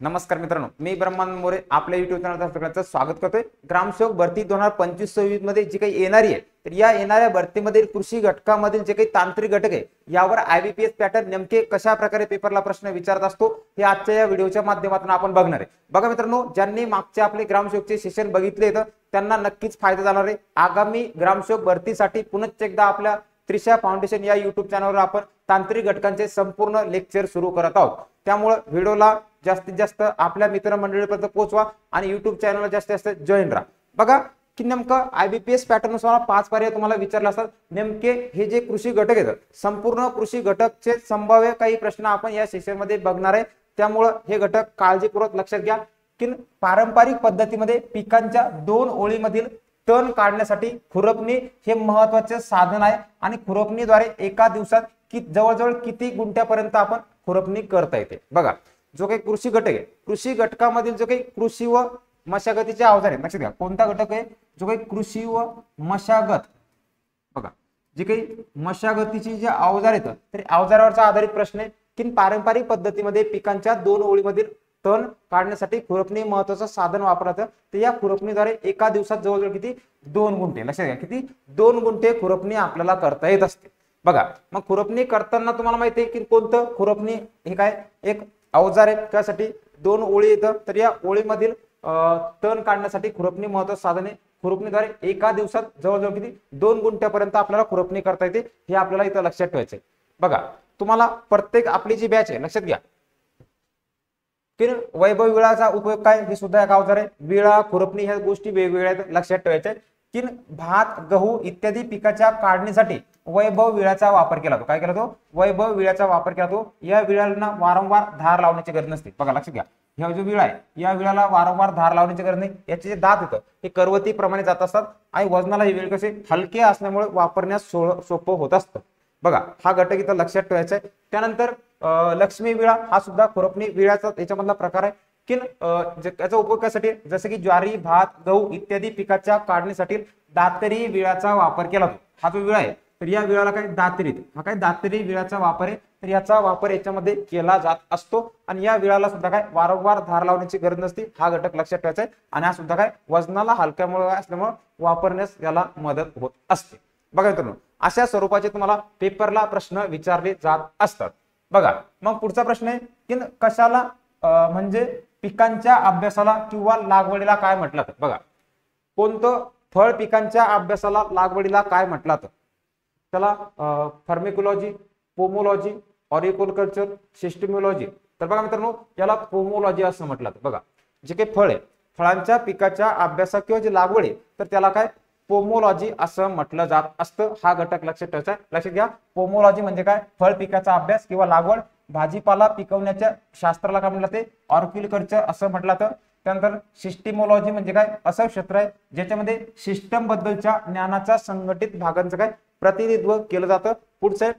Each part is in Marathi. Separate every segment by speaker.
Speaker 1: नमस्कार मित्रांनो, मी ब्रह्मानंद मोरे आपल्या YouTube चॅनलवर सगळ्यांचं स्वागत करतोय। ग्रामसेवक भरती 2025-26 मध्ये जी काही येणारी आहे, तर या येणाऱ्या भरतीमध्ये कृषी घटकामधील जे काही तांत्रिक घटक आहे यावर IBPS पॅटर्न नेमके कशा प्रकारे पेपरला प्रश्न विचारत असतो हे आजच्या या व्हिडिओच्या माध्यमातून आपण बघणार आहे। बघा मित्रांनो, ज्यांनी मागचे आपले ग्रामसेवकचे सेशन बघितले तर त्यांना नक्कीच फायदा झाला आहे। आगामी ग्रामसेवक भरतीसाठी पुनश्च एकदा आपल्या त्रिशा फाउंडेशन या YouTube चॅनलवर आपण तांत्रिक घटकांचे संपूर्ण लेक्चर सुरू करत आहोत। त्यामुळे व्हिडिओला जास्तीत जास्त आपल्या मित्रमंडळीपर्यंत पोहोचवा आणि YouTube चॅनलला जास्तीत जास्त जॉईन राहा। बघा की नेमकं IBPS पॅटर्न नुसार 5 पर्याय तुम्हाला विचारले असतात। नेमके हे जे कृषी घटक आहेत, संपूर्ण कृषी घटकचे संभाव्य काही प्रश्न आपण या सेशन मध्ये बघणार आहे। त्यामुळे हे घटक काळजीपूर्वक लक्षात घ्या की पारंपरिक पद्धतीमध्ये पिकांच्या 2 ओळीमधील तण काढण्यासाठी खुरपणी हे महत्त्वाचे साधन आहे आणि खुरपणीद्वारे एका दिवसात जवळजवळ किती गुंठ्यापर्यंत आपण खुरपणी करता येते। बघा, जो काही कृषी घटक आहे, कृषी घटकामधील जो काही कृषी व मशागतीचे अवजार आहेत, लक्षात घ्या कोणता घटक आहे, जो काही कृषी व मशागत। बघा, जे काही मशागतीची जे अवजार आहेत तर अवजारावरचा आधारित प्रश्न आहे की पारंपरिक पद्धतीमध्ये पिकांच्या 2 ओळीमधील तण काढण्यासाठी खुरपणी महत्त्वाचं साधन वापरलं जातं। तर या खुरपणीद्वारे एका दिवसात जवळजवळ किती 2 गुंठे, लक्षात घ्या किती 2 गुंठे खुरपणी आपल्याला करता येत असते। बघा, मग खुरपणी करताना तुम्हाला माहिती आहे की कोणतं खुरपणी हे काय एक अवजार आहे, त्यासाठी 2 ओळी येतं। तर या ओळीमधील तण काढण्यासाठी खुरपणी महत्त्वाचं साधन आहे। खुरपणीद्वारे एका दिवसात जवळजवळ किती 2 गुंठ्यापर्यंत आपल्याला खुरपणी करता येते, हे आपल्याला इथं लक्षात ठेवायचं आहे। बघा, तुम्हाला प्रत्येक आपली जी बॅच आहे, लक्षात घ्या की वैभव विळाचा उपयोग काय, हे सुद्धा एक अवजार आहे। विळा, खुरपणी ह्या गोष्टी वेगवेगळ्या लक्षात ठेवायच्या की भात, गहू इत्यादी पिकाच्या काढणीसाठी वैभव विळाचा वापर केला जातो। काय केला जातो? वैभव विळाचा वापर केला जातो। या विळाला वारंवार धार लावण्याची गरज नसते। बघा, लक्षात घ्या, हा जो विळा आहे या विळाला वारंवार धार लावण्याची गरज नाही। याचे जे दात येतं हे करवती प्रमाणे जात असतात आणि वजनाला हे विळ कसे हलके असल्यामुळे वापरण्यास सोपं होत असतं। बघा, हा घटक इथं लक्षात ठेवायचा आहे। त्यानंतर लक्ष्मी विळा हा सुद्धा खुरपणी विळाचा याच्यामधला प्रकार आहे की याचा उपयोग कशासाठी, जसं की ज्वारी, भात, गहू इत्यादी पिकाच्या काढणीसाठी दातरी विळाचा वापर केला जातो। हा जो विळा आहे तर या विळाला काय दातरी, हा काय दातरी विळाचा वापर आहे। तर याचा वापर याच्यामध्ये केला जात असतो आणि या विळाला सुद्धा काय वारंवार धार लावण्याची गरज नसते। हा घटक लक्षात ठेवायचा आहे आणि हा सुद्धा काय वजनाला हलक्यामुळे असल्यामुळे वापरण्यास याला मदत होत असते। बघा मित्रांनो, अशा स्वरूपाचे तुम्हाला पेपरला प्रश्न विचारले जात असतात। बघा, मग पुढचा प्रश्न आहे की कशाला म्हणजे पिकांच्या अभ्यासाला किंवा लागवडीला काय म्हटलं जातं। बघा, कोणतं फळ पिकांच्या अभ्यासाला लागवडीला काय म्हटलं जातं? त्याला फार्मिकोलॉजी, पोमोलॉजी, ऑरिकल्चर, सिस्टमॉलॉजी। तर बघा मित्रांनो, याला पोमोलॉजी असं म्हटलं जातं। बघा, जे काही फळ आहे, फळांच्या पिकाच्या अभ्यासा किंवा जी लागवड आहे तर त्याला काय पोमोलॉजी असं म्हटलं जात असतं। हा घटक लक्षात ठेवायचा आहे। लक्षात घ्या, पोमोलॉजी म्हणजे काय, फळ पिकाचा अभ्यास किंवा लागवड। भाजीपाला पिकवण्याच्या शास्त्राला काय म्हटलं ते ऑर्किकल्चर असं म्हटलं जातं। त्यानंतर सिस्टमॉलॉजी म्हणजे काय, असं क्षेत्र आहे ज्याच्यामध्ये सिस्टम बद्दलच्या ज्ञानाच्या संघटित भागांचं काय प्रतिनिधित्व केलं जातं। पुढचं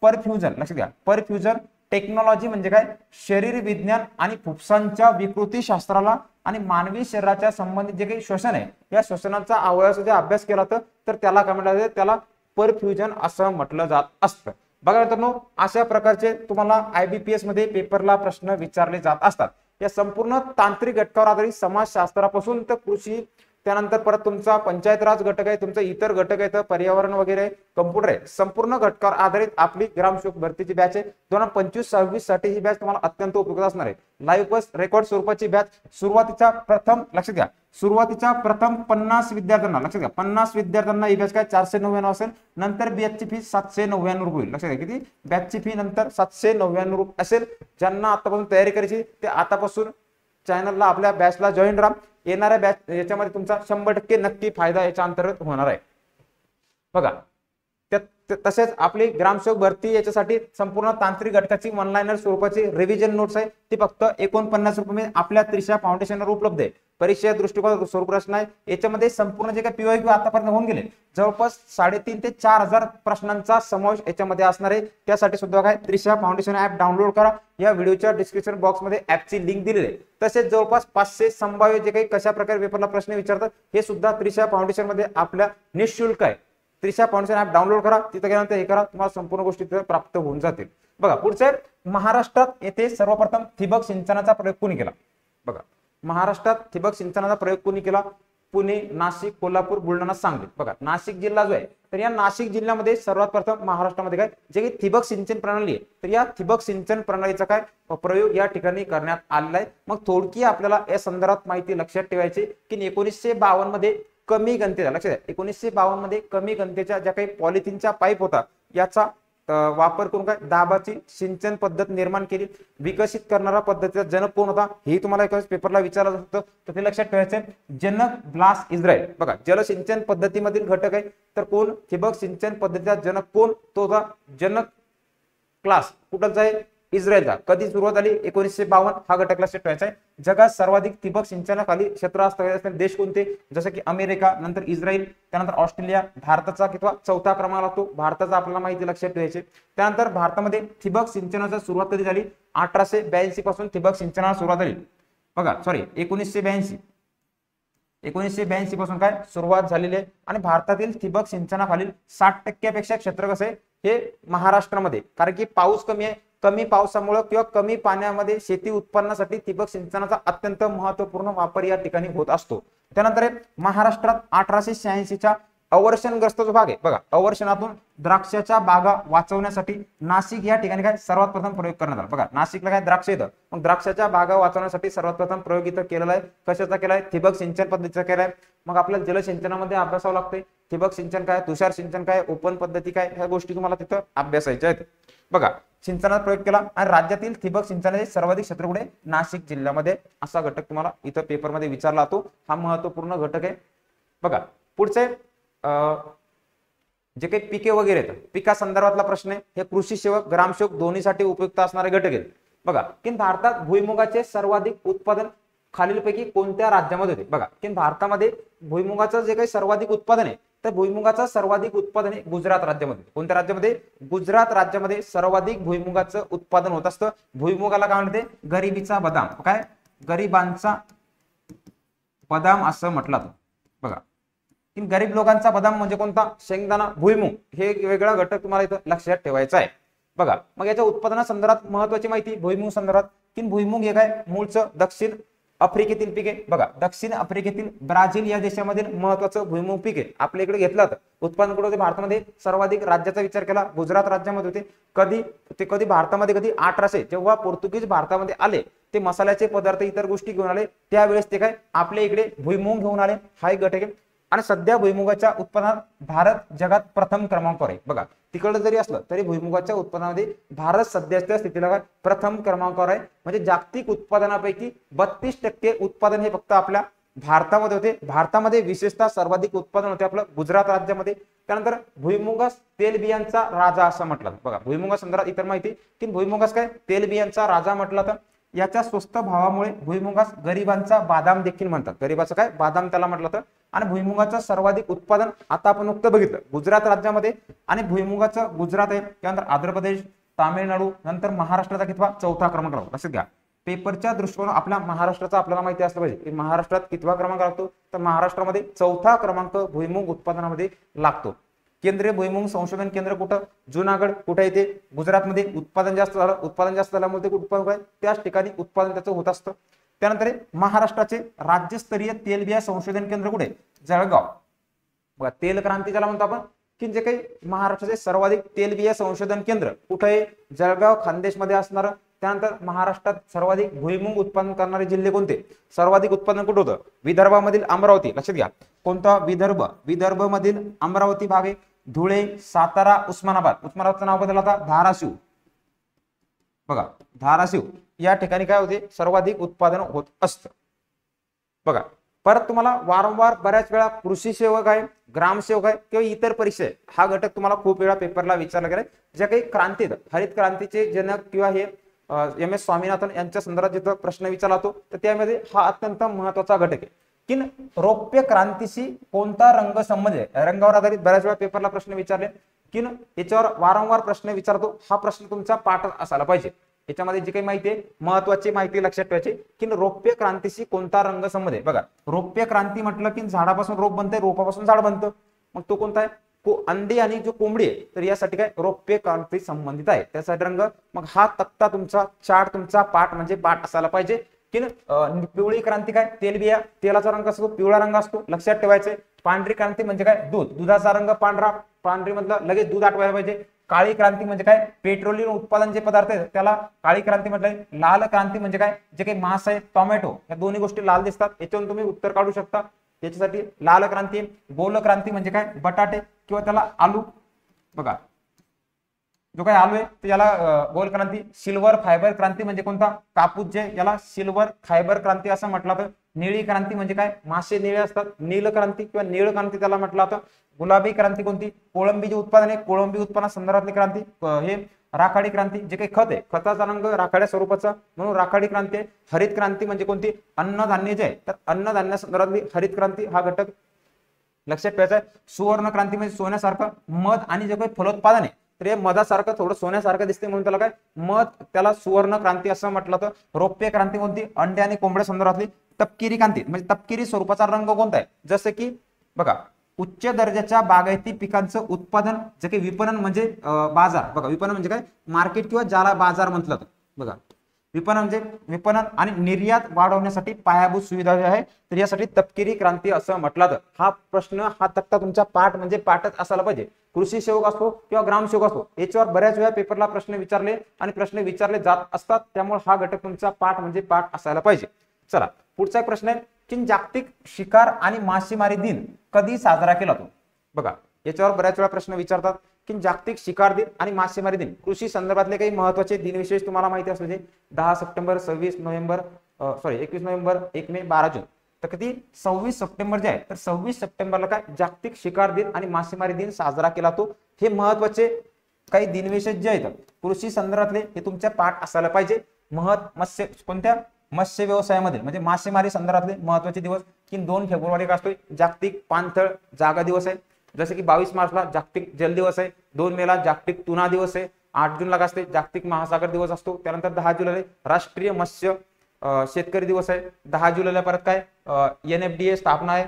Speaker 1: परफ्युजन, लक्षात घ्या परफ्युजन टेक्नॉलॉजी म्हणजे काय, शरीर विज्ञान आणि फुफ्फुसांच्या विकृती शास्त्राला आणि मानवी शरीराच्या संबंधित जे काही श्वसन आहे या श्वसनाचा अवयवाचा जे अभ्यास केला तर त्याला काय म्हटलं जातं, त्याला परफ्युजन असं म्हटलं जात असतं। बघा मित्रांनो, अशा प्रकारचे तुम्हाला IBPS मध्ये पेपरला प्रश्न विचारले जात असतात। या संपूर्ण तांत्रिक घटकावर आधारित समाजशास्त्रापासून तर कृषी, त्यानंतर परत तुमचा पंचायत राज घटक आहे, तुमचा इतर घटक आहे, पर्यावरण वगैरे, कम्प्युटर आहे, संपूर्ण घटकावर आधारित आपली ग्रामसेवक भरतीची बॅच आहे। 2025-26 साठी ही बॅच तुम्हाला अत्यंत उपयुक्त असणार आहे। लाईव्ह बस रेकॉर्ड स्वरूपाची बॅच सुरुवातीच्या प्रथम, लक्षात घ्या सुरुवातीच्या प्रथम 50 विद्यार्थ्यांना, लक्षात घ्या 50 विद्यार्थ्यांना ही बॅच काय 499 असेल। नंतर बॅचची फी 799 रुपये होईल। लक्षात घ्या किती, बॅचची फी नंतर 799 रुपये असेल। ज्यांना आतापासून तयारी करायची ते आतापासून चॅनलला आपल्या बॅचला जॉईन राहा। येणाऱ्या बॅच याच्यामध्ये तुमचा 100% नक्की फायदा याच्या अंतर्गत होणार आहे। बघा, तसेच आपली ग्रामसेवक भरती याच्यासाठी संपूर्ण तांत्रिक घटकाची ऑनलाईन स्वरूपाची रिव्हिजन नोट्स आहे, ती फक्त 49 रुपये आपल्या त्रिशा फाउंडेशनवर उपलब्ध आहे। परीक्षा दृष्टिकोन स्वरूप प्रश्न आहे, याच्यामध्ये संपूर्ण जे काही PYQ आतापर्यंत होऊन गेले जवळपास 3,500 ते 4,000 प्रश्नांचा समावेश याच्यामध्ये असणार आहे। त्यासाठी सुद्धा काय त्रिशा फाउंडेशन ऍप डाउनलोड करा। या व्हिडिओच्या डिस्क्रिप्शन बॉक्समध्ये ऍपची लिंक दिलेली आहे। तसेच जवळपास 500 संभाव्य जे काही कशा प्रकारे पेपरला प्रश्न विचारतात हे सुद्धा त्रिशा फाउंडेशन मध्ये आपल्या निःशुल्क आहे। त्रिशा फाउंडेशन ऍप डाउनलोड करा, तिथे गेल्यानंतर हे करा, तुम्हाला संपूर्ण गोष्टी प्राप्त होऊन जातील। बघा पुढचं आहे, महाराष्ट्रात येथे सर्वप्रथम ठिबक सिंचनाचा प्रयोग कोणी केला? बघा महाराष्ट्रात ठिबक सिंचनाचा प्रयोग कोणी केला? पुणे, नाशिक, कोल्हापूर, बुलढाणा, सांगली. बघा नाशिक जिल्हा जो आहे तर या नाशिक जिल्ह्यामध्ये सर्वात प्रथम महाराष्ट्रामध्ये काय जे काही ठिबक सिंचन प्रणाली आहे तर या ठिबक सिंचन प्रणालीचा काय प्रयोग या ठिकाणी करण्यात आलेला आहे. मग थोडकी आपल्याला या संदर्भात माहिती लक्षात ठेवायची की 1952 मध्ये कमी घनतेचा, लक्षात घ्या 1952 मध्ये कमी घनतेच्या ज्या काही पॉलिथिनच्या पाईप होता याचा वापर करून काय दाबाची सिंचन पद्धत निर्माण केली. विकसित करणारा पद्धतीचा जनक कोण होता हे तुम्हाला एका पेपरला विचारलं होतं तर ते लक्षात ठेवायचं आहे. जनक ब्लास इस्रायल. बघा जलसिंचन पद्धतीमधील घटक आहे तर कोण? ठिबक सिंचन पद्धतीचा जनक कोण? तो होता जनक क्लास. कुठलचा आहे? इस्रायलचा. कधी सुरुवात झाली? 1952. हा घटक लक्षात ठेवायचा आहे. जगात सर्वाधिक ठिबक सिंचनाखाली क्षेत्रफळ असलेले देश कोणते? जसं की अमेरिका, नंतर इस्रायल, त्यानंतर ऑस्ट्रेलिया. भारताचा किंवा चौथा क्रमांक लागतो भारताचा, आपल्याला माहिती लक्षात ठेवायची. त्यानंतर भारतामध्ये ठिबक सिंचनाची सुरुवात कधी झाली? 1882 पासून ठिबक सिंचनाला सुरुवात झाली. बघा सॉरी 1982 पासून काय सुरुवात झालेली आहे. आणि भारतातील ठिबक सिंचनाखालील 60% पेक्षा क्षेत्र कसं आहे हे महाराष्ट्रामध्ये, कारण की पाऊस कमी आहे. कमी पावसामुळे किंवा कमी पाण्यामध्ये शेती उत्पन्नासाठी ठिबक सिंचनाचा अत्यंत महत्त्वपूर्ण वापर या ठिकाणी होत असतो. त्यानंतर महाराष्ट्रात 1886च्या अवर्षणग्रस्त जो भाग आहे बघा, अवर्षणातून द्राक्षाच्या बागा वाचवण्यासाठी नाशिक या ठिकाणी काय सर्वात प्रथम प्रयोग करण्यात आला. बघा नाशिकला काय द्राक्ष येतं, मग द्राक्षाच्या बागा वाचवण्यासाठी सर्वात प्रथम प्रयोग इथं केलेला आहे. कशाचा केलाय? ठिबक सिंचन पद्धतीचा केलाय. मग आपल्याला जलसिंचनामध्ये अभ्यासावं लागतंय ठिबक सिंचन काय, तुषार सिंचन काय, ओपन पद्धती काय, ह्या गोष्टी तुम्हाला तिथं अभ्यासायच्या आहेत. बघा सिंचनाचा प्रयोग केला आणि राज्यातील ठिबक सिंचनाचे सर्वाधिक क्षेत्र कुठे? नाशिक जिल्ह्यामध्ये. असा घटक तुम्हाला इथं पेपरमध्ये विचारला जातो. हा महत्वपूर्ण घटक आहे. बघा पुढचे जे काही पिके वगैरे आहेत पिका संदर्भातला प्रश्न आहे. हे कृषी सेवक, ग्रामसेवक दोन्हीसाठी उपयुक्त असणारे घटक आहेत. बघा की भारतात भुईमुगाचे सर्वाधिक उत्पादन खालीलपैकी कोणत्या राज्यामध्ये होते? बघा की भारतामध्ये भुईमुगाचं जे काही सर्वाधिक उत्पादन आहे तर भुईमुगाचं सर्वाधिक उत्पादन आहे गुजरात राज्यामध्ये. कोणत्या राज्यामध्ये? गुजरात राज्यामध्ये सर्वाधिक भुईमुगाचं उत्पादन होत असतं. भुईमुगाला काय म्हणते? गरिबीचा बदाम. काय? गरिबांचा बदाम असं म्हटलं जातं. बघा की गरीब लोकांचा बदाम म्हणजे कोणता? शेंगदाणा, भुईमुग. हे एक वेगळा घटक तुम्हाला इथं लक्षात ठेवायचा आहे. बघा मग याच्या उत्पादनासंदर्भात महत्वाची माहिती भुईमुग संदर्भात की भुईमुग हे काय मूळचं दक्षिण आफ्रिकेतील पीक आहे. बघा दक्षिण आफ्रिकेतील ब्राझील या देशामधील महत्वाचं भुईमुग पीक आहे. आपल्या इकडे घेतलं तर उत्पादन कुठे होते? भारतामध्ये. सर्वाधिक राज्याचा विचार केला गुजरात राज्यामध्ये होते. कधी भारतामध्ये कधी 1800 जेव्हा पोर्तुगीज भारतामध्ये आले ते मसाल्याचे पदार्थ इतर गोष्टी घेऊन आले त्यावेळेस ते काय आपल्या इकडे भुईमुग घेऊन आले. हा एक घटक आहे. आणि सध्या भुईमुगाच्या उत्पन्नात भारत जगात प्रथम क्रमांकावर आहे. बघा तिकडं जरी असलं तरी भुईमुगाच्या उत्पादनामध्ये भारत सध्याच्या स्थितीला प्रथम क्रमांकावर आहे. म्हणजे जागतिक उत्पादनापैकी 32% उत्पादन हे फक्त आपल्या भारतामध्ये होते. भारतामध्ये विशेषतः सर्वाधिक उत्पादन होते आपलं गुजरात राज्यामध्ये. त्यानंतर भुईमुगास तेलबियांचा राजा असं म्हटलं. बघा भुईमुगा संदर्भात इतर माहिती की भुईमुगास काय तेलबियांचा राजा म्हटलं तर याच्या स्वस्त भावामुळे भुईमुगास गरिबांचा बादाम देखील म्हणतात. गरिबाचं काय बादाम त्याला म्हटलं तर. आणि भुईमुगाचं सर्वाधिक उत्पादन आता आपण नुकतं बघितलं गुजरात राज्यामध्ये. आणि भुईमुगाचं गुजरात आहे, त्यानंतर आंध्र प्रदेश, तामिळनाडू, नंतर महाराष्ट्राचा कितवा? चौथा क्रमांक लागतो. लक्षात घ्या पेपरच्या दृष्टिकोन आपल्या महाराष्ट्राचा आपल्याला माहिती असलं पाहिजे की महाराष्ट्रात कितवा क्रमांक लागतो तर महाराष्ट्रामध्ये चौथा क्रमांक भुईमुग उत्पादनामध्ये लागतो. केंद्रीय भुईमुग संशोधन केंद्र कुठं? जुनागड. कुठे येते? गुजरातमध्ये. उत्पादन जास्त झालं, उत्पादन जास्त झाल्यामुळे ते उत्पादन काय त्याच ठिकाणी उत्पादन त्याचं होत असतं. त्यानंतर महाराष्ट्राचे राज्यस्तरीय तेलबिया संशोधन केंद्र कुठे? जळगाव. बघा तेल क्रांती ज्याला म्हणतो आपण की जे काही महाराष्ट्राचे सर्वाधिक तेलबिया संशोधन केंद्र कुठे आहे? जळगाव खानदेश मध्ये असणार. त्यानंतर महाराष्ट्रात सर्वाधिक भुईमुग उत्पादन करणारे जिल्हे कोणते? सर्वाधिक उत्पादन कुठं होतं? विदर्भामधील अमरावती. लक्षात घ्या कोणता? विदर्भ मधील अमरावती भाग आहे. धुळे, सातारा, उस्मानाबाद. उस्मानाबादचं नाव बदललं आता धाराशिव. बघा धाराशिव या ठिकाणी काय होते? सर्वाधिक उत्पादन होत असतं. बघा परत तुम्हाला वारंवार बऱ्याच वेळा कृषी सेवक आहे, ग्रामसेवक आहे किंवा इतर परीक्षा आहे हा घटक तुम्हाला खूप वेळा पेपरला विचारला गेलाय. ज्या काही क्रांती हरित क्रांतीचे जनक किंवा हे MS स्वामीनाथन यांच्या संदर्भात जिथं प्रश्न विचारला जातो तर त्यामध्ये हा अत्यंत महत्वाचा घटक आहे की रौप्य क्रांतीशी कोणता रंग संबंध आहे. रंगावर आधारित बऱ्याच वेळा पेपरला प्रश्न विचारले की याच्यावर वारंवार प्रश्न विचारतो. हा प्रश्न तुमचा पाठ असायला पाहिजे. याच्यामध्ये जी काही माहिती आहे महत्वाची माहिती लक्षात ठेवायची की रौप्य क्रांतीशी कोणता रंग संबंध आहे. बघा रौप्य क्रांती म्हटलं की झाडापासून रोप बनते, रोपापासून झाड बनतं. मग तो कोणता आहे? अंडी आणि जो कोंबडी आहे तर यासाठी काय रौप्य क्रांती संबंधित आहे, त्यासाठी रंग. मग हा तक्ता तुमचा चार्ट तुमचा पाठ म्हणजे पाठ असायला पाहिजे की पिवळी क्रांती काय तेलबिया, तेलाचा रंग असतो पिवळा रंग असतो, लक्षात ठेवायचे. पांढरी क्रांती म्हणजे काय दूध, दुधाचा रंग पांढरा, पांढरी मधलं लगेच दूध आठवायला पाहिजे. काळी क्रांती म्हणजे काय पेट्रोलियम उत्पादन जे पदार्थ आहेत त्याला काळी क्रांती म्हटलंय. लाल क्रांती म्हणजे काय जे काही मांस आहे टोमॅटो या दोन्ही गोष्टी लाल दिसतात, याच्यावरून तुम्ही उत्तर काढू शकता. त्याच्यासाठी लाल क्रांती. गोल क्रांती म्हणजे काय बटाटे किंवा त्याला आलू, बघा जो काही आलू आहे तर याला गोल क्रांती. सिल्वर फायबर क्रांती म्हणजे कोणता कापूस, जे याला सिल्वर फायबर क्रांती असं म्हटलं तर. निळी क्रांती म्हणजे काय मासे निळे असतात, नील क्रांती किंवा निळ क्रांती त्याला म्हटलं जातं. गुलाबी क्रांती कोणती कोळंबी जे उत्पादन आहे कोळंबी उत्पन्ना संदर्भातली क्रांती. हे राखाडी क्रांती जे काही खत आहे खताचा रंग राखाड्या स्वरूपाचा म्हणून राखाडी क्रांती आहे. हरित क्रांती म्हणजे कोणती अन्नधान्य जे आहे तर अन्नधान्य संदर्भातली हरित क्रांती हा घटक लक्षात ठेवायचा आहे. सुवर्ण क्रांती म्हणजे सोन्यासारखं मध आणि जे काही फलोत्पादन आहे तर हे मधासारखं थोडं सोन्यासारखं दिसते म्हणून त्याला काय मध, त्याला सुवर्ण क्रांती असं म्हटलं तर. रौप्य क्रांती कोणती अंडे आणि कोंबड्या संदर्भातली. तपकिरी क्रांती म्हणजे तपकिरी स्वरूपाचा रंग कोणता आहे जसं की बघा उच्च दर्जाच्या बागायती पिकांचं उत्पादन जे काही विपणन म्हणजे बाजार, बघा विपणन म्हणजे काय मार्केट किंवा ज्याला बाजार म्हटलं तर. बघा विपणन म्हणजे विपणन आणि निर्यात वाढवण्यासाठी पायाभूत सुविधा जी आहे तर यासाठी तपकिरी क्रांती असं म्हटलं तर. हा प्रश्न हा तक्ता तुमचा पाठ म्हणजे पाठच असायला पाहिजे. कृषी सेवक असतो किंवा ग्रामसेवक असतो याच्यावर बऱ्याच वेळा पेपरला प्रश्न विचारले आणि प्रश्न विचारले जात असतात, त्यामुळे हा घटक तुमचा पाठ म्हणजे पाठ असायला पाहिजे. चला पुढचा एक प्रश्न आहे की जागतिक शिकार आणि मासेमारी दिन कधी साजरा केला जातो. बघा याच्यावर बऱ्याच वेळा प्रश्न विचारतात की जागतिक शिकार दिन आणि मासेमारी दिन कृषी संदर्भातले काही महत्वाचे दिनविशेष तुम्हाला माहिती असले 10 सप्टेंबर 26 नोव्हेंबर 21 नोव्हेंबर 1 मे 12 जून. तर किती 26 सप्टेंबर जे आहे तर 26 सप्टेंबरला काय जागतिक शिकार दिन आणि मासेमारी दिन साजरा केला जातो. हे महत्वाचे काही दिनविशेष जे आहेत कृषी संदर्भातले हे तुमच्या पाठ असायला पाहिजे. मत्स्य कोणत्या मत्स्य व्यवसायामध्ये म्हणजे मासेमारी संदर्भातले महत्वाचे दिवस की 2 फेब्रुवारी का असतोय जागतिक पाणथळ जागा दिवस आहे. जसे की 22 मार्चला जागतिक जल दिवस आहे, 2 मेला जागतिक तुना दिवस आहे, 8 जूनला काय असते जागतिक महासागर दिवस असतो. त्यानंतर 10 जुलैला राष्ट्रीय मत्स्य शेतकरी दिवस आहे. 10 जुलैला परत काय NFDA स्थापना आहे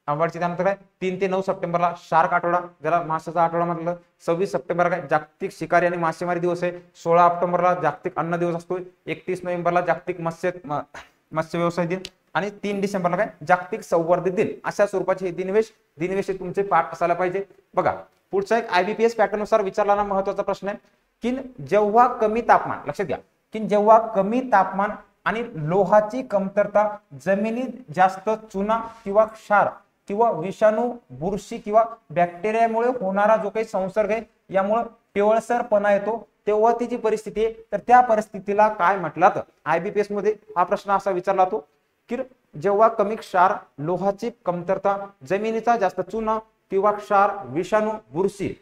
Speaker 1: आवडची. त्यानंतर काय 3 ते 9 सप्टेंबरला शार्क आठवडा ज्याला माशाचा आठवडा म्हटलं. 26 सप्टेंबर काय जागतिक शिकारी आणि मासेमारी दिवस आहे. 16 ऑक्टोबरला जागतिक अन्न दिवस असतोय. 31 नोव्हेंबरला जागतिक मत्स्य व्यवसाय दिन आणि 3 डिसेंबरला काय जागतिक संवर्धित दिन. अशा स्वरूपाचे हे दिनविशेष तुमचे पाठ असायला पाहिजे. बघा पुढचा एक IBPS पॅटर्न नुसार विचारलेला महत्वाचा प्रश्न आहे की जेव्हा कमी तापमान, लक्षात घ्या की जेव्हा कमी तापमान आणि लोहाची कमतरता जमिनीत जास्त चुना किंवा क्षार किंवा विषाणू बुरशी किंवा बॅक्टेरियामुळे होणारा जो काही संसर्ग आहे यामुळे पिवळसरपणा येतो तेव्हा ती जी परिस्थिती आहे तर त्या परिस्थितीला काय म्हटलं तर IBPS मध्ये हा प्रश्न असा विचारला जातो की जेव्हा कमी क्षार लोहाची कमतरता जमिनीचा जास्त चुना किंवा क्षार विषाणू बुरशी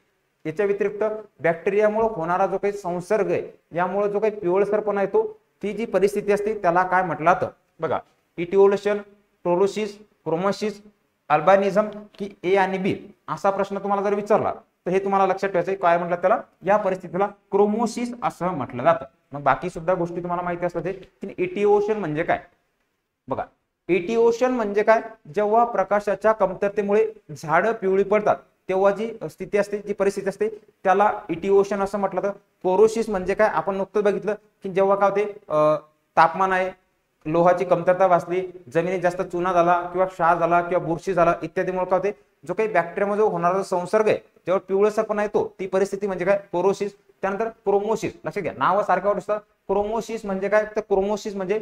Speaker 1: याच्या व्यतिरिक्त बॅक्टेरियामुळे होणारा जो काही संसर्ग आहे यामुळे जो काही पिवळसरपणा येतो ती जी परिस्थिती असते त्याला काय म्हटलं जातं. बघा इटिओलेशन, क्लोरोसिस, क्रोमोसिस, अल्बानिझम की A आणि B असा प्रश्न तुम्हाला जर विचारला तर हे तुम्हाला लक्षात ठेवायचं काय म्हटलं त्याला या परिस्थितीला क्रोमोसिस असं म्हटलं जातं. मग बाकी सुद्धा गोष्टी तुम्हाला माहिती असतात की इटिओशन म्हणजे काय. बघा इटिओशन म्हणजे काय जेव्हा प्रकाशाच्या कमतरतेमुळे झाडं पिवळी पडतात तेव्हा जी स्थिती असते जी परिस्थिती असते त्याला इटिओशन असं म्हटलं जातं. क्लोरोसिस म्हणजे काय आपण नुकतंच बघितलं की जेव्हा काय होते तापमान आहे लोहाची कमतरता भासली जमिनीत जास्त चुना झाला किंवा क्षार झाला किंवा बुरशी झाला इत्यादीमुळे काय होते जो काही बॅक्टेरियामध्ये होणारा संसर्ग आहे जेव्हा पिवळसरपणा येतो ती परिस्थिती म्हणजे काय क्लोरोसिस. त्यानंतर क्रोमोसिस, लक्षात घ्या नाव सारखं असतं. क्रोमोसिस म्हणजे काय तर क्रोमोसिस म्हणजे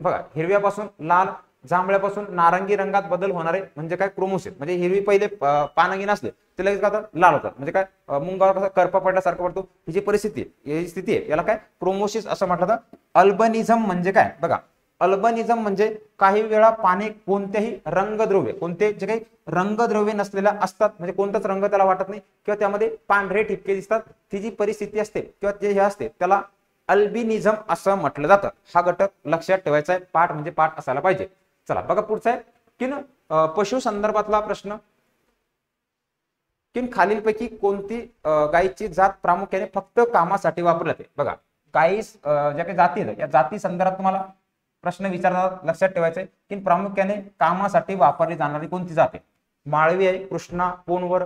Speaker 1: बघा हिरव्यापासून लाल जांभळ्यापासून नारंगी रंगात बदल होणारे म्हणजे काय क्रोमोसिस. म्हणजे हिरवी पहिले पानंगी नसले ते लगेच काय लाल होतात म्हणजे काय मुंगावर कसा करपा पडल्यासारखं पडतो ही जी परिस्थिती ही स्थिती आहे याला काय क्रोमोसिस असं म्हटलं जातं. अल्बनिझम म्हणजे काय बघा अल्बनिझम म्हणजे काही वेळा पाणी कोणत्याही रंगद्रव्य कोणते जे काही रंगद्रव्य नसलेल्या असतात म्हणजे कोणताच रंग त्याला वाटत नाही किंवा त्यामध्ये पांढरे ठिपके दिसतात ती जी परिस्थिती असते किंवा ते हे असते त्याला अल्बिनिझम असं म्हटलं जातं. हा घटक लक्षात ठेवायचा आहे पाठ म्हणजे पाठ असायला पाहिजे. चला बघा पुढचा आहे की पशु संदर्भातला प्रश्न की खालीलपैकी कोणती गायीची जात प्रामुख्याने फक्त कामासाठी वापरली जाते. बघा गायी ज्या काही जाती आहेत या जाती संदर्भात तुम्हाला प्रश्न विचारतात लक्षात ठेवायचे की प्रामुख्याने कामासाठी वापरली जाणारी कोणती जात आहे. माळवी आहे, कृष्णा, पोनवर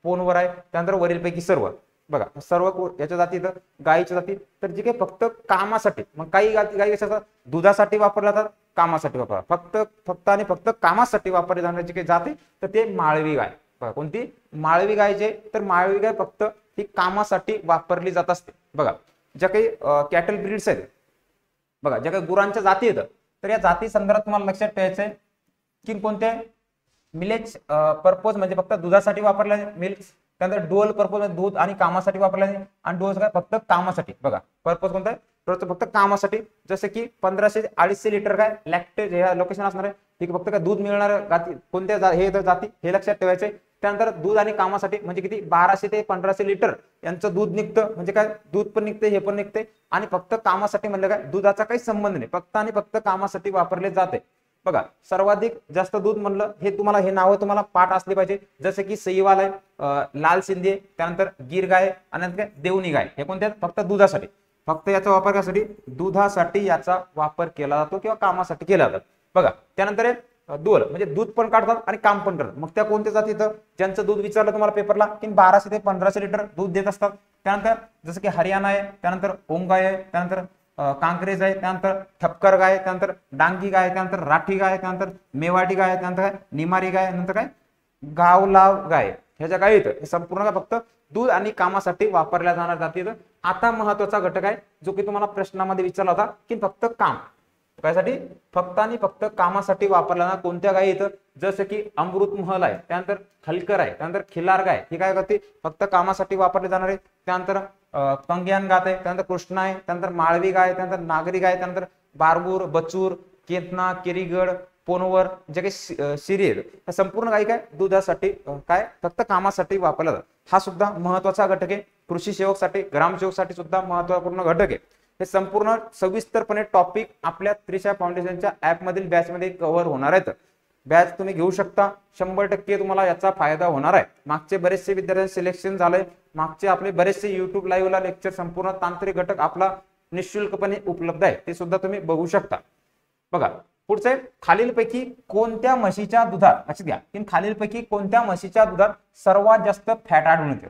Speaker 1: पोनवर आहे, त्यानंतर वरीलपैकी सर्व. बघा सर्व याच्या जाती तर गायीच्या जाती तर जे काही फक्त कामासाठी, मग काही गायी कशा दुधासाठी वापरल्या जातात, कामासाठी वापरतात, फक्त आणि फक्त कामासाठी वापरले जाणारी जी काही जाते तर ते माळवी गाय. बघा कोणती माळवी गाय जे तर माळवी गाय फक्त ही कामासाठी वापरली जात असते. बघा ज्या काही कॅटल ब्रीड्स आहेत, बघा ज्या काही गुरांच्या जाती आहेत तर या जाती संदर्भात तुम्हाला लक्षात ठेवायचं आहे की कोणते मिलेज पर्पज म्हणजे फक्त दुधासाठी वापरले मिल्क, त्यानंतर डुअल पर्पज म्हणजे दूध आणि कामासाठी वापरले आणि डुअल काय फक्त कामासाठी. बघा पर्पज कोणता आहे फक्त कामासाठी, जसे की 1500 ते 250 लिटर काय लॅक्टेज हे लोकेशन असणार आहे, ठीक फक्त काय दूध मिळणार जाती कोणत्या हे जाती हे लक्षात ठेवायचे. त्यानंतर दूध आणि कामासाठी म्हणजे किती 1200 ते 1500 लिटर यांचं दूध निघतं, म्हणजे काय दूध पण निघते हे पण निघते आणि फक्त कामासाठी म्हणलं काय दुधाचा काही संबंध नाही, फक्त आणि फक्त कामासाठी वापरले जाते. बघा सर्वाधिक जास्त दूध म्हणलं हे तुम्हाला हे नावं तुम्हाला पाठ असले पाहिजे, जसे की सईवाल आहे, लाल सिंधी, त्यानंतर गिर गाय आणि काय देवणी गाय, हे कोणत्या फक्त दुधासाठी, फक्त याचा वापर कशासाठी दुधासाठी याचा वापर केला जातो किंवा कामासाठी केला जातो. बघा त्यानंतर डुअल म्हणजे दूध पण काढतात आणि काम पण करतात, मग त्या कोणत्या जाती तर ज्यांचं दूध विचारलं तुम्हाला पेपरला की 1200 ते 1500 लिटर दूध देत असतात. त्यानंतर जसं की हरियाणा आहे, त्यानंतर ओंगाय आहे, त्यानंतर कांक्रेज आहे, त्यानंतर ठपकर गाय, त्यानंतर डांगी गाय, त्यानंतर राठी गाय, त्यानंतर मेवाडी गाय, त्यानंतर काय निमारी गाय, नंतर काय गावलाव गाय, ह्याच्या गाय येतं. हे संपूर्ण फक्त दूध आणि कामासाठी वापरल्या जाणार जाती. आता महत्वाचा घटक आहे जो की तुम्हाला प्रश्नामध्ये विचारला होता की फक्त काम कायसाठी फक्त आणि फक्त कामासाठी वापरला ना कोणत्या गाय येतं, जसं की अमृत महल आहे, त्यानंतर खलकर आहे, त्यानंतर खिलार गाय, ही काय करते फक्त कामासाठी वापरले जाणार आहे. त्यानंतर कंग्यान गात आहे, त्यानंतर कृष्णा आहे, त्यानंतर माळवी गाय, त्यानंतर नागरी गाय, त्यानंतर बारबूर, बचूर, केतना, केरीगड, पोनवर जे काही शिरी आहेत ह्या संपूर्ण गायी काय दुधासाठी काय फक्त कामासाठी वापरला जातात. हा सुद्धा महत्वाचा घटक आहे, कृषी सेवकसाठी ग्रामसेवकसाठी सुद्धा महत्वपूर्ण घटक आहे. हे संपूर्ण सविस्तरपणे टॉपिक आपल्या त्रिशा फाउंडेशनच्या ऍप मधील बॅच मध्ये कव्हर होणार आहेत. बॅच तुम्ही घेऊ शकता, 100% तुम्हाला याचा फायदा होणार आहे. मागचे बरेचसे विद्यार्थ्यांचे सिलेक्शन झालंय, मागचे आपले बरेचसे युट्यूब लाईव्हला लेक्चर संपूर्ण तांत्रिक घटक आपला निःशुल्कपणे उपलब्ध आहे, ते सुद्धा तुम्ही बघू शकता. बघा पुढचे खालीलपैकी कोणत्या म्हशीच्या दुधात, लक्षात घ्या की खालीलपैकी कोणत्या म्हशीच्या दुधात सर्वात जास्त फॅट आढळून येते.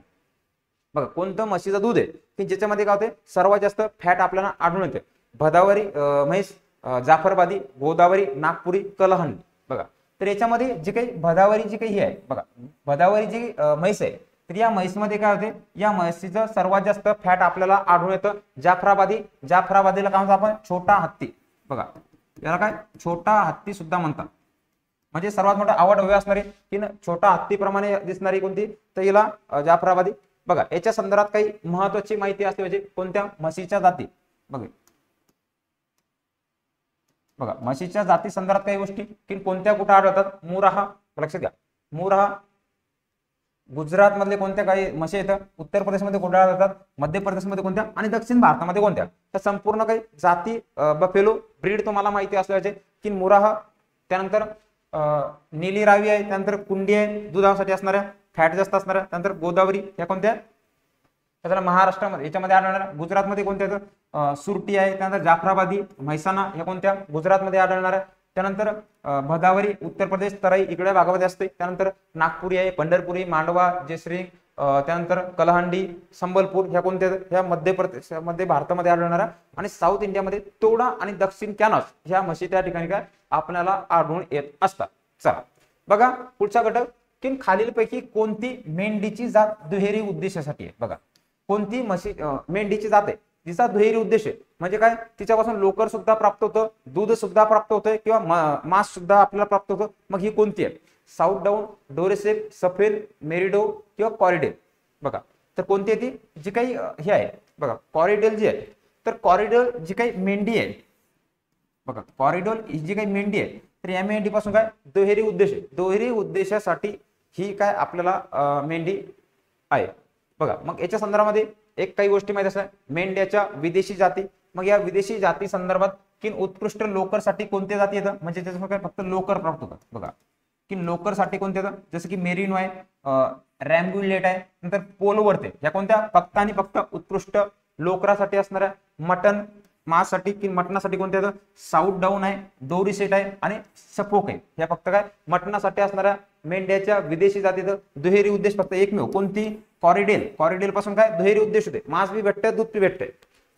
Speaker 1: बघा कोणतं म्हशीचं दूध आहे की ज्याच्यामध्ये काय होते सर्वात जास्त फॅट आपल्याला आढळून येते. भदावरी म्हैस, जाफरबादी, गोदावरी, नागपुरी, कलहंडी. बघा तर याच्यामध्ये जे काही भदावरी जी काही आहे, बघा भदावरी जी म्हैस आहे तर या म्हैसमध्ये काय होते या म्हशीचं सर्वात जास्त फॅट आपल्याला आढळून येतं. जाफराबादी, जाफराबादीला काय म्हणतो आपण छोटा हत्ती. बघा याला काय छोटा हत्ती सुद्धा म्हणतात, म्हणजे सर्वात मोठा आवड हवे असणारी की छोटा हत्तीप्रमाणे दिसणारी कोणती तर हिला जाफराबादी. बघा याच्या संदर्भात काही महत्वाची माहिती असते म्हणजे कोणत्या म्हशीच्या जाती. बघा म्हशीच्या जाती संदर्भात काही गोष्टी की कोणत्या कुठे आढळतात. मुराहा, लक्षात घ्या मुराहा गुजरात मधले कोणत्या काही म्हशी येतात, उत्तर प्रदेशमध्ये कोणत्या आढळतात, मध्य प्रदेशमध्ये कोणत्या आणि दक्षिण भारतामध्ये कोणत्या. तर संपूर्ण काही जाती बफेलो ब्रीड तुम्हाला माहिती असले पाहिजे की मुराहा, त्यानंतर नीली रावी आहे, त्यानंतर कुंडी आहे दुधासाठी असणाऱ्या फॅट जास्त असणाऱ्या, त्यानंतर गोदावरी ह्या कोणत्या त्याला महाराष्ट्रामध्ये याच्यामध्ये आढळणाऱ्या. गुजरातमध्ये कोणत्या सुरती आहे, त्यानंतर जाफराबादी, म्हैसाणा ह्या कोणत्या गुजरातमध्ये आढळणाऱ्या. त्यानंतर भदावरी उत्तर प्रदेश तराई इकडे भागामध्ये असते. त्यानंतर नागपुरी आहे, पंढरपुरी, मांडवा, जयश्री, त्यानंतर कलहंडी, संबलपूर ह्या कोणत्या ह्या मध्य प्रदेश मध्य भारतामध्ये आढळणाऱ्या. आणि साऊथ इंडियामध्ये तोडा आणि दक्षिण कॅनॉस ह्या म्हशी त्या ठिकाणी काय आपल्याला आढळून येत असतात. चला बघा पुढचा घटक की खालीलपैकी कोणती मेंढीची जात दुहेरी उद्देशासाठी आहे. बघा कोणती म्हशी मेंढीची जात आहे जिचा दुहेरी उद्देश आहे, म्हणजे काय तिच्यापासून लोकर सुद्धा प्राप्त होतं, दूध सुद्धा प्राप्त होतंय किंवा मांस सुद्धा आपल्याला प्राप्त होतं. मग ही कोणती आहे. साऊथ डाऊन, डोरेसेक, सफेद, मेरिडो किंवा कॉरिडेल. बघा तर कोणती आहे ती जी काही हे आहे. बघा कॉरिडेल जी आहे तर कॉरिडेल जी काही मेंढी आहे, बघा कॉरिडोल ही जी काही मेंढी आहे तर या मेंढीपासून काय दुहेरी उद्देश आहे, दुहेरी उद्देशासाठी ही काय आपल्याला मेंढी आहे. बघा मग याच्या संदर्भामध्ये एक काही गोष्टी माहिती असतात मेंढ्याच्या विदेशी जाती. मग या विदेशी जाती संदर्भात की उत्कृष्ट लोकरसाठी कोणत्या जाती येतात, म्हणजे त्याच्यामध्ये काय फक्त लोकर प्राप्त होतात. बघा की लोकरसाठी कोणते येतात जसं की मेरिनो आहे, रॅम्ब्युलेट आहे, नंतर पोलवर्थ आहे. या कोणत्या फक्त आणि फक्त उत्कृष्ट लोकरासाठी असणाऱ्या. मटन मांससाठी की मटणासाठी कोणत्या येतात साऊथ डाऊन आहे, डोरी सेट आहे आणि सफोक आहे. ह्या फक्त काय मटणासाठी असणाऱ्या मेंढ्याच्या विदेशी जातीत दुहेरी उद्देश फक्त एकमेव कोणती? कॉरिडेल. कॉरिडेल पासून काय दुहेरी उद्देश होते, मांस बी भेटतं, दूध बी भेटतंय.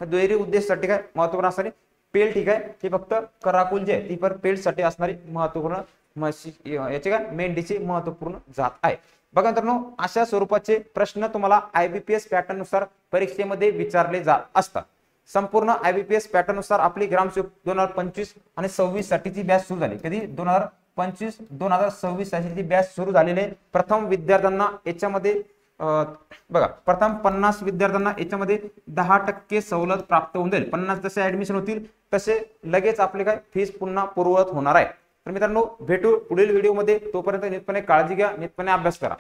Speaker 1: दुहेरी उद्देशासाठी काय महत्वपूर्ण असणारी पेल, ठीक आहे, ही फक्त कराकुल जे ती पर पेलसाठी असणारी महत्वपूर्ण म्हशी याचे काय मेंढीची महत्वपूर्ण जात आहे. बघा मित्रांनो, अशा स्वरूपाचे प्रश्न तुम्हाला IBPS पॅटर्न नुसार परीक्षेमध्ये विचारले जात असतात. संपूर्ण IBPS पॅटर्न नुसार आपली ग्रामसेवक 2025 आणि 26 साठीची बॅच सुरू झाली. कधी? 2025-2026 साठीची बॅच सुरू झालेली आहे. प्रथम विद्यार्थ्यांना याच्यामध्ये बघा, प्रथम 50 विद्यार्थ्यांना याच्यामध्ये 10% सवलत प्राप्त होऊन जाईल. 50 जसे ऍडमिशन होतील तसे लगेच आपले काय फीस पुन्हा पूर्ववत होणार आहे. तर मित्रांनो, भेटू पुढील व्हिडिओमध्ये. तोपर्यंत नीटपणे काळजी घ्या, नीटपणे अभ्यास करा.